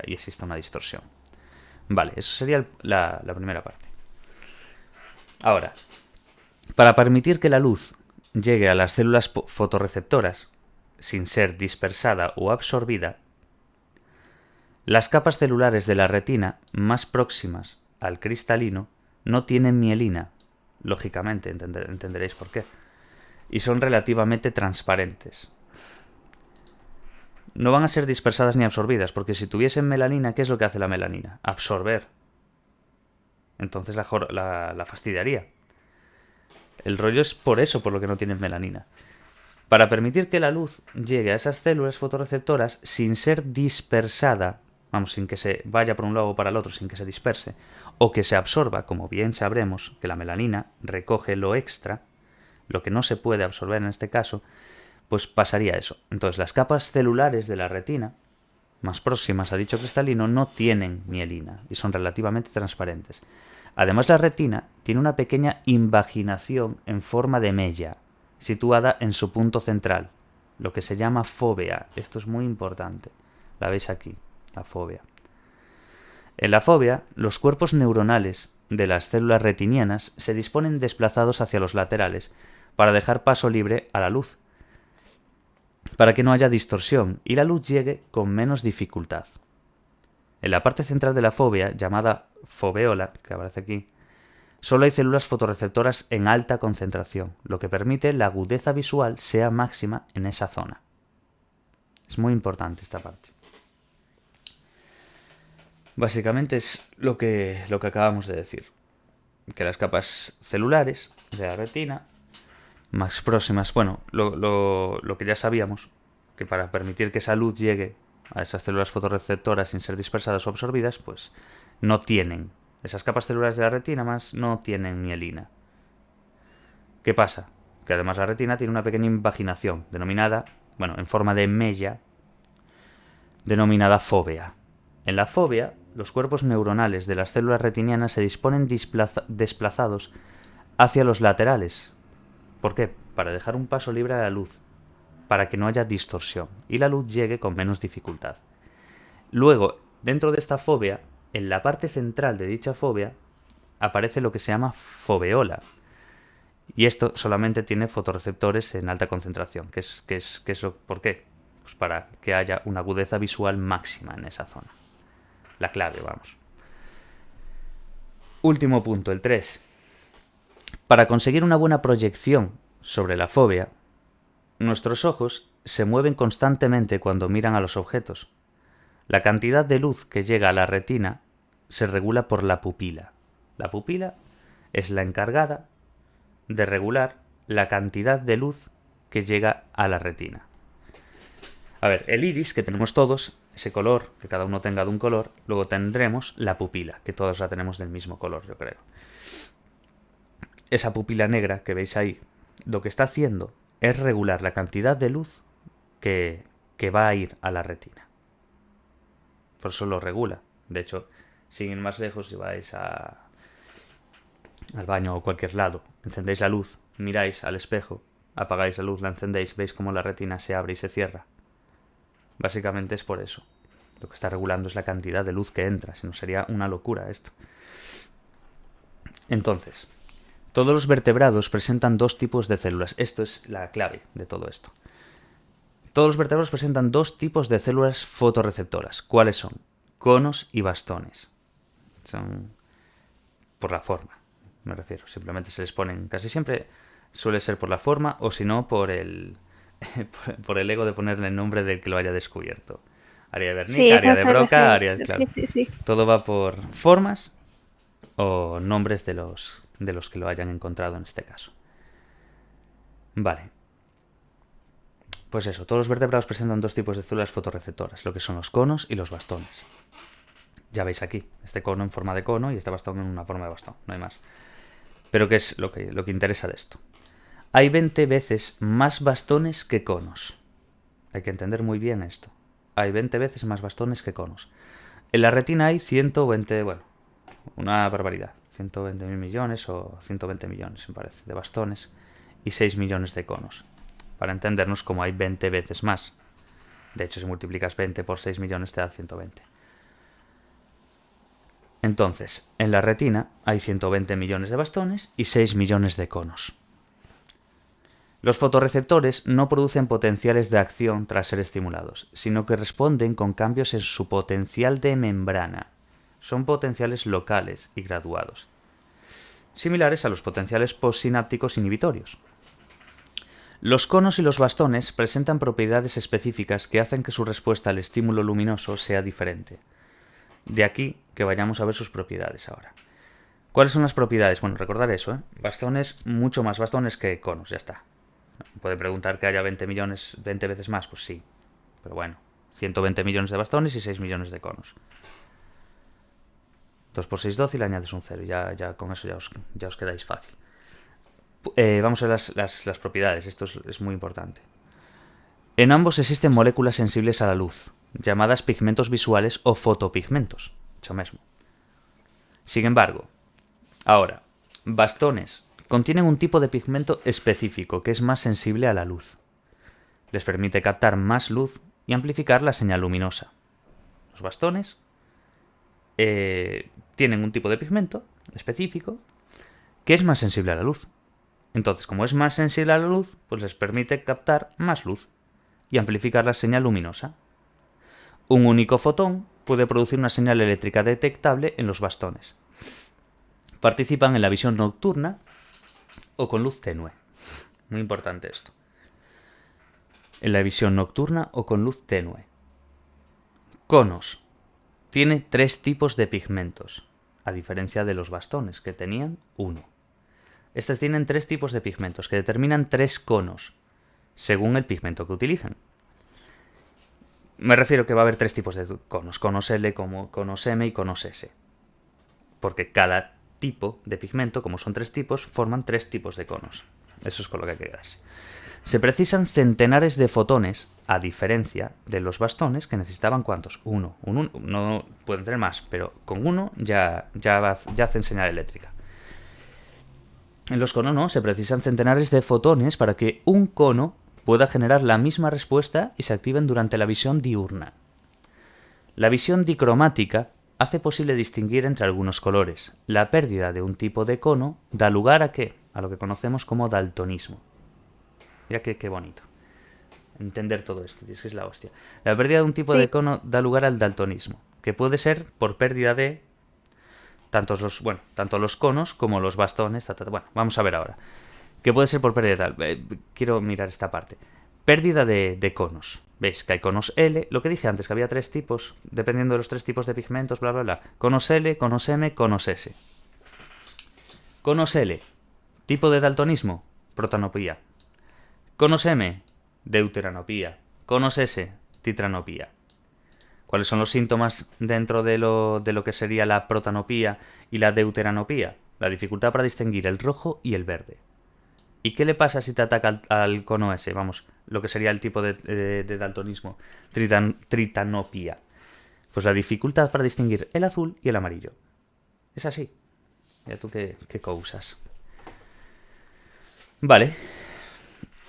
S1: exista una distorsión. Vale, eso sería la primera parte. Ahora, para permitir que la luz llegue a las células fotorreceptoras sin ser dispersada o absorbida, las capas celulares de la retina más próximas al cristalino no tienen mielina, lógicamente, entenderéis por qué, y son relativamente transparentes. No van a ser dispersadas ni absorbidas, porque si tuviesen melanina, ¿qué es lo que hace la melanina? Absorber. Entonces la fastidiaría. El rollo es por eso, por lo que no tienen melanina. Para permitir que la luz llegue a esas células fotorreceptoras sin ser dispersada, vamos, sin que se vaya por un lado o para el otro, sin que se disperse, o que se absorba, como bien sabremos que la melanina recoge lo extra, lo que no se puede absorber en este caso, pues pasaría eso. Entonces las capas celulares de la retina, más próximas a dicho cristalino, no tienen mielina y son relativamente transparentes. Además, la retina tiene una pequeña invaginación en forma de mella, situada en su punto central, lo que se llama fóvea. Esto es muy importante. La veis aquí, la fóvea. En la fóvea, los cuerpos neuronales de las células retinianas se disponen desplazados hacia los laterales para dejar paso libre a la luz, para que no haya distorsión y la luz llegue con menos dificultad. En la parte central de la fóvea, llamada foveola, que aparece aquí, solo hay células fotorreceptoras en alta concentración, lo que permite la agudeza visual sea máxima en esa zona. Es muy importante esta parte. Básicamente es lo que acabamos de decir, que las capas celulares de la retina más próximas, bueno, lo que ya sabíamos, que para permitir que esa luz llegue a esas células fotorreceptoras sin ser dispersadas o absorbidas, pues no tienen. Esas capas celulares de la retina más no tienen mielina. ¿Qué pasa? Que además la retina tiene una pequeña invaginación, denominada, bueno, en forma de mella, denominada fóvea. En la fóvea, los cuerpos neuronales de las células retinianas se disponen desplazados hacia los laterales. ¿Por qué? Para dejar un paso libre a la luz, para que no haya distorsión y la luz llegue con menos dificultad. Luego, dentro de esta fóvea, en la parte central de dicha fóvea, aparece lo que se llama foveola. Y esto solamente tiene fotorreceptores en alta concentración. ¿Por qué? Pues para que haya una agudeza visual máxima en esa zona. La clave, vamos. Último punto, el 3. Para conseguir una buena proyección sobre la fóvea, nuestros ojos se mueven constantemente cuando miran a los objetos. La cantidad de luz que llega a la retina se regula por la pupila. La pupila es la encargada de regular la cantidad de luz que llega a la retina. A ver, el iris que tenemos todos, ese color, que cada uno tenga de un color, luego tendremos la pupila, que todos la tenemos del mismo color, yo creo. Esa pupila negra que veis ahí, lo que está haciendo es regular la cantidad de luz que va a ir a la retina. Por eso lo regula. De hecho, sin ir más lejos, si vais al baño o cualquier lado, encendéis la luz, miráis al espejo, apagáis la luz, la encendéis, veis cómo la retina se abre y se cierra. Básicamente es por eso. Lo que está regulando es la cantidad de luz que entra, si no sería una locura esto. Entonces, todos los vertebrados presentan dos tipos de células. Esto es la clave de todo esto. Todos los vertebrados presentan dos tipos de células fotorreceptoras. ¿Cuáles son? Conos y bastones. Son por la forma, me refiero. Simplemente se les ponen casi siempre suele ser por la forma o si no por el por el ego de ponerle el nombre del que lo haya descubierto. Área de
S2: Sí,
S1: Bernica, área
S2: esa
S1: de
S2: suele
S1: Broca,
S2: ser.
S1: área... Claro.
S2: Sí, sí, sí.
S1: Todo va por formas o nombres de los que lo hayan encontrado en este caso. Vale. Pues eso, todos los vertebrados presentan dos tipos de células fotorreceptoras, lo que son los conos y los bastones. Ya veis aquí, este cono en forma de cono y este bastón en una forma de bastón, no hay más. Pero ¿qué es lo que interesa de esto? Hay 20 veces más bastones que conos. Hay que entender muy bien esto. Hay 20 veces más bastones que conos. En la retina hay 120, bueno, una barbaridad. 120.000 millones o 120 millones, me parece, de bastones y 6 millones de conos. Para entendernos, como hay 20 veces más. De hecho, si multiplicas 20 por 6 millones te da 120. Entonces, en la retina hay 120 millones de bastones y 6 millones de conos. Los fotorreceptores no producen potenciales de acción tras ser estimulados, sino que responden con cambios en su potencial de membrana. Son potenciales locales y graduados, similares a los potenciales postsinápticos inhibitorios. Los conos y los bastones presentan propiedades específicas que hacen que su respuesta al estímulo luminoso sea diferente. De aquí que vayamos a ver sus propiedades ahora. ¿Cuáles son las propiedades? Bueno, recordar eso, ¿eh? Bastones, mucho más bastones que conos, ya está. Pueden preguntar que haya 20 millones, 20 veces más, pues sí. Pero bueno, 120 millones de bastones y 6 millones de conos. 2 por 6, 12 y le añades un 0. Ya con eso ya os quedáis fácil. Vamos a ver las propiedades, esto es muy importante. En ambos existen moléculas sensibles a la luz, llamadas pigmentos visuales o fotopigmentos. Eso mismo. Sin embargo, ahora, bastones contienen un tipo de pigmento específico que es más sensible a la luz. Les permite captar más luz y amplificar la señal luminosa. Los bastones tienen un tipo de pigmento específico que es más sensible a la luz. Entonces, como es más sensible a la luz, pues les permite captar más luz y amplificar la señal luminosa. Un único fotón puede producir una señal eléctrica detectable en los bastones. Participan en la visión nocturna o con luz tenue. Muy importante esto. En la visión nocturna o con luz tenue. Conos. Tiene 3 tipos de pigmentos, a diferencia de los bastones, que tenían 1. Estos tienen 3 tipos de pigmentos, que determinan 3 conos, según el pigmento que utilizan. Me refiero que va a haber 3 tipos de conos. Conos L, conos M y conos S. Porque cada tipo de pigmento, como son 3 tipos, forman 3 tipos de conos. Eso es con lo que hay que quedarse. Se precisan centenares de fotones, a diferencia de los bastones que necesitaban ¿cuántos? 1. No pueden tener más, pero con 1 ya hacen señal eléctrica. En los conos no, se precisan centenares de fotones para que un cono pueda generar la misma respuesta y se activen durante la visión diurna. La visión dicromática hace posible distinguir entre algunos colores. La pérdida de un tipo de cono da lugar ¿a qué? A lo que conocemos como daltonismo. Mira qué bonito. Entender todo esto, es que es la hostia. La pérdida de un tipo de cono da lugar al daltonismo, que puede ser por pérdida de tanto los conos como los bastones. Bueno, vamos a ver ahora. Que puede ser por pérdida de tal. Quiero mirar esta parte. Pérdida de conos. ¿Veis? Que hay conos L. Lo que dije antes, que había 3 tipos, dependiendo de los 3 tipos de pigmentos, bla, bla, bla. Conos L, conos M, conos S. Conos L. Tipo de daltonismo. Protanopía. Conos M. Deuteranopía. Conos S. Titranopía. ¿Cuáles son los síntomas dentro de lo que sería la protanopía y la deuteranopía? La dificultad para distinguir el rojo y el verde. ¿Y qué le pasa si te ataca al cono S? Vamos, lo que sería el tipo de daltonismo. Tritanopía. Pues la dificultad para distinguir el azul y el amarillo. Es así. Ya tú qué causas. Vale.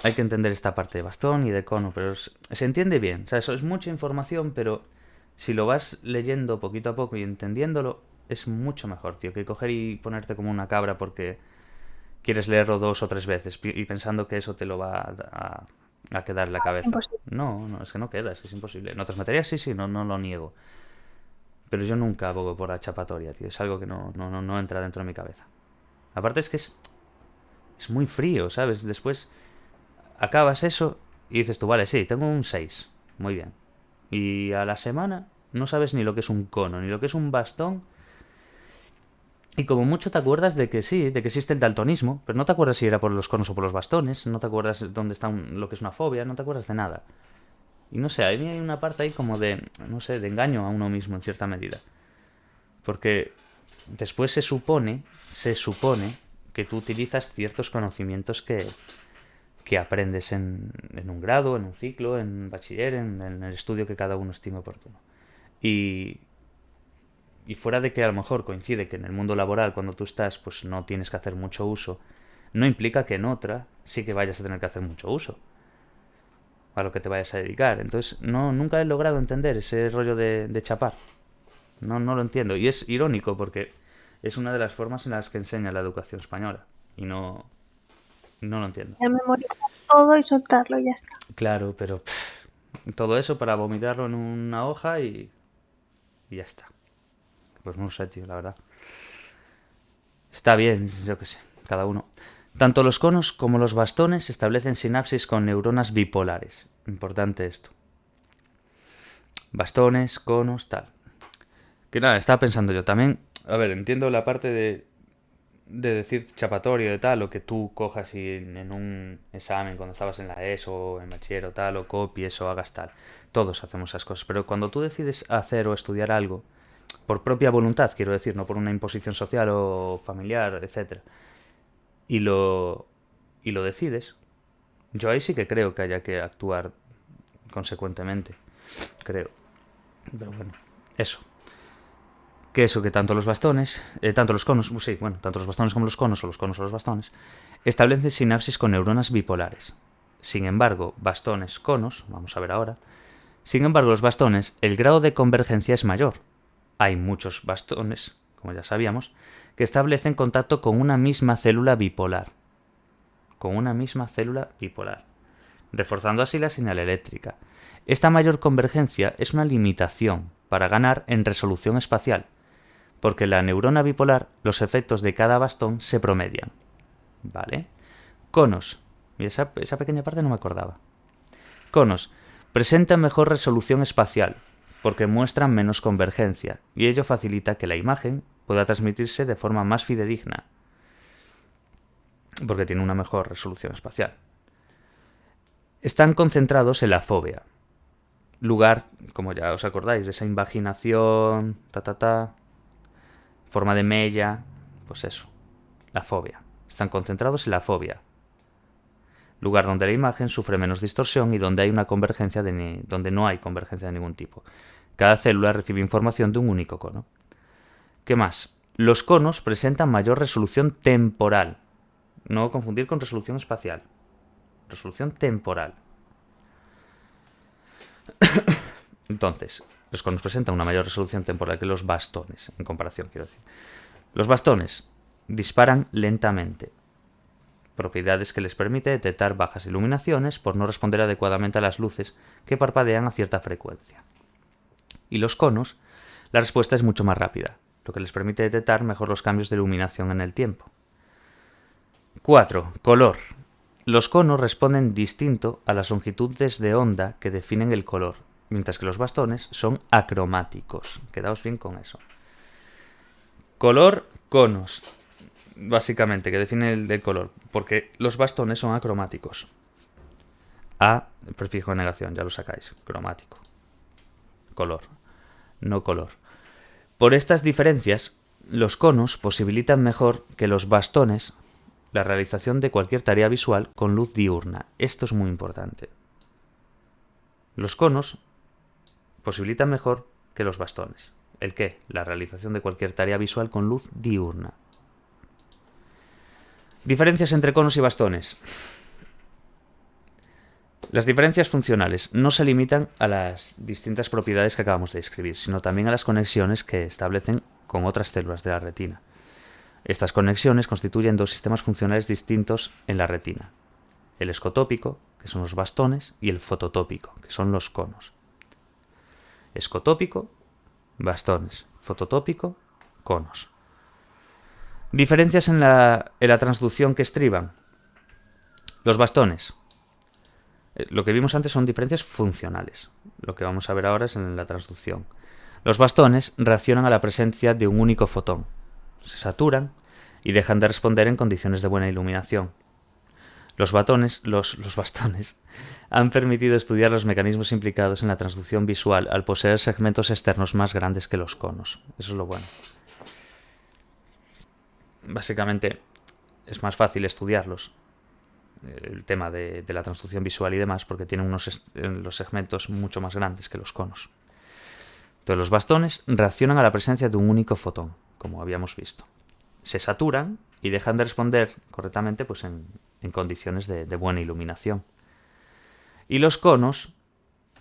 S1: Hay que entender esta parte de bastón y de cono, pero se entiende bien. O sea, eso es mucha información, pero si lo vas leyendo poquito a poco y entendiéndolo, es mucho mejor, tío, que coger y ponerte como una cabra porque quieres leerlo 2 o 3 veces y pensando que eso te lo va a quedar en la cabeza.
S2: Imposible.
S1: No, es que no queda, es que es imposible. En otras materias sí, no lo niego. Pero yo nunca abogo por la chapatoria, tío. Es algo que no entra dentro de mi cabeza. Aparte es que Es muy frío, ¿sabes? Después acabas eso y dices tú, vale, sí, tengo un 6. Muy bien. Y a la semana no sabes ni lo que es un cono, ni lo que es un bastón. Y como mucho te acuerdas de que sí, de que existe el daltonismo, pero no te acuerdas si era por los conos o por los bastones, no te acuerdas dónde está lo que es una fobia, no te acuerdas de nada. Y no sé, a mí hay una parte ahí como de, no sé, de engaño a uno mismo en cierta medida. Porque después se supone que tú utilizas ciertos conocimientos que aprendes en un grado, en un ciclo, en bachiller, en el estudio que cada uno estime oportuno. Y, y fuera de que a lo mejor coincide que en el mundo laboral cuando tú estás pues no tienes que hacer mucho uso, no implica que en otra sí que vayas a tener que hacer mucho uso a lo que te vayas a dedicar. Entonces nunca he logrado entender ese rollo de chapar. No lo entiendo. Y es irónico porque es una de las formas en las que enseña la educación española. Y no lo entiendo.
S2: Ya memorizar todo y soltarlo y ya está.
S1: Claro, pero todo eso para vomitarlo en una hoja y ya está. Pues no sé, tío, la verdad. Está bien, yo qué sé, cada uno. Tanto los conos como los bastones establecen sinapsis con neuronas bipolares. Importante esto. Bastones, conos, tal. Que nada, estaba pensando yo también. A ver, entiendo la parte de decir chapatorio de tal, o que tú cojas y en un examen cuando estabas en la ESO o en bachiller o tal, o copies o hagas tal. Todos hacemos esas cosas. Pero cuando tú decides hacer o estudiar algo, por propia voluntad, quiero decir, no por una imposición social o familiar, etcétera, y y lo decides, yo ahí sí que creo que haya que actuar consecuentemente. Creo. Pero bueno, eso. Que eso, que tanto los bastones, tanto los conos, sí, bueno, tanto los bastones como los conos, o los conos o los bastones, establecen sinapsis con neuronas bipolares. Sin embargo, bastones, conos, vamos a ver ahora, sin embargo, los bastones, el grado de convergencia es mayor. Hay muchos bastones, como ya sabíamos, que establecen contacto con una misma célula bipolar. Con una misma célula bipolar, reforzando así la señal eléctrica. Esta mayor convergencia es una limitación para ganar en resolución espacial, porque en la neurona bipolar los efectos de cada bastón se promedian. ¿Vale? Conos. Y esa pequeña parte no me acordaba. Conos. Presentan mejor resolución espacial, porque muestran menos convergencia, y ello facilita que la imagen pueda transmitirse de forma más fidedigna, porque tiene una mejor resolución espacial. Están concentrados en la fóvea, lugar, como ya os acordáis, de esa invaginación, forma de mella, pues eso, la fobia. Están concentrados en la fobia, lugar donde la imagen sufre menos distorsión y donde hay una convergencia donde no hay convergencia de ningún tipo. Cada célula recibe información de un único cono. ¿Qué más? Los conos presentan mayor resolución temporal. No confundir con resolución espacial. Resolución temporal. Entonces, los conos presentan una mayor resolución temporal que los bastones, en comparación, quiero decir. Los bastones disparan lentamente, propiedades que les permite detectar bajas iluminaciones por no responder adecuadamente a las luces que parpadean a cierta frecuencia. Y los conos, la respuesta es mucho más rápida, lo que les permite detectar mejor los cambios de iluminación en el tiempo. 4. Color. Los conos responden distinto a las longitudes de onda que definen el color, mientras que los bastones son acromáticos. Quedaos bien con eso. Color, conos. Básicamente, que define el color, porque los bastones son acromáticos. A, prefijo de negación, ya lo sacáis. Cromático. Color, no color. Por estas diferencias, los conos posibilitan mejor que los bastones la realización de cualquier tarea visual con luz diurna. Esto es muy importante. Los conos posibilitan mejor que los bastones. ¿El qué? La realización de cualquier tarea visual con luz diurna. Diferencias entre conos y bastones. Las diferencias funcionales no se limitan a las distintas propiedades que acabamos de describir, sino también a las conexiones que establecen con otras células de la retina. Estas conexiones constituyen dos sistemas funcionales distintos en la retina. El escotópico, que son los bastones, y el fototópico, que son los conos. Escotópico, bastones. Fototópico, conos. Diferencias en la transducción que estriban. Los bastones. Lo que vimos antes son diferencias funcionales. Lo que vamos a ver ahora es en la transducción. Los bastones reaccionan a la presencia de un único fotón. Se saturan y dejan de responder en condiciones de buena iluminación. Los bastones han permitido estudiar los mecanismos implicados en la transducción visual al poseer segmentos externos más grandes que los conos. Eso es lo bueno. Básicamente es más fácil estudiarlos, el tema de la transducción visual y demás, porque tienen los segmentos mucho más grandes que los conos. Entonces los bastones reaccionan a la presencia de un único fotón, como habíamos visto. Se saturan y dejan de responder correctamente pues, en condiciones de buena iluminación. Y los conos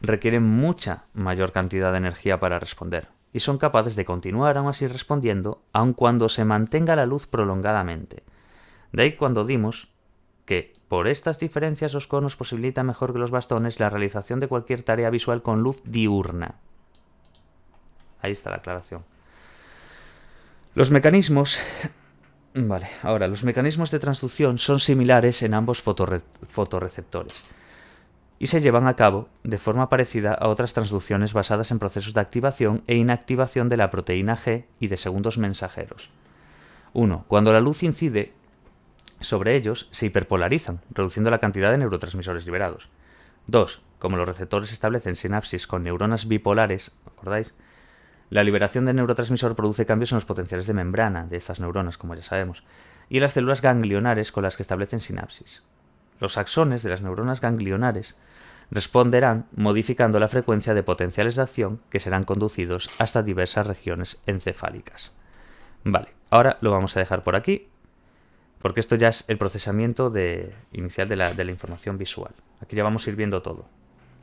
S1: requieren mucha mayor cantidad de energía para responder, y son capaces de continuar aún así respondiendo, aun cuando se mantenga la luz prolongadamente. De ahí cuando dimos que por estas diferencias los conos posibilitan mejor que los bastones la realización de cualquier tarea visual con luz diurna. Ahí está la aclaración. Los mecanismos de transducción son similares en ambos fotorreceptores y se llevan a cabo de forma parecida a otras transducciones basadas en procesos de activación e inactivación de la proteína G y de segundos mensajeros. 1. Cuando la luz incide sobre ellos, se hiperpolarizan, reduciendo la cantidad de neurotransmisores liberados. 2. Como los receptores establecen sinapsis con neuronas bipolares, ¿acordáis? La liberación del neurotransmisor produce cambios en los potenciales de membrana de estas neuronas, como ya sabemos, y en las células ganglionares con las que establecen sinapsis. Los axones de las neuronas ganglionares responderán modificando la frecuencia de potenciales de acción que serán conducidos hasta diversas regiones encefálicas. Vale, ahora lo vamos a dejar por aquí, porque esto ya es el procesamiento inicial de la información visual. Aquí ya vamos a ir viendo todo,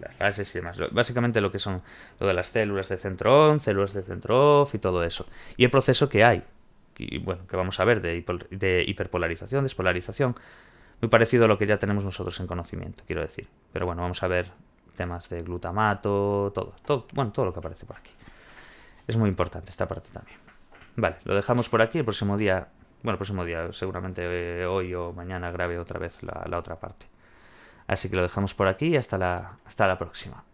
S1: las fases y demás. Básicamente lo que son lo de las células de centro on, células de centro off y todo eso. Y el proceso que hay, que vamos a ver de hiperpolarización, despolarización, muy parecido a lo que ya tenemos nosotros en conocimiento, quiero decir. Pero bueno, vamos a ver temas de glutamato, todo lo que aparece por aquí. Es muy importante esta parte también. Vale, lo dejamos por aquí. El próximo día, seguramente hoy o mañana grabe otra vez la otra parte. Así que lo dejamos por aquí y hasta la próxima.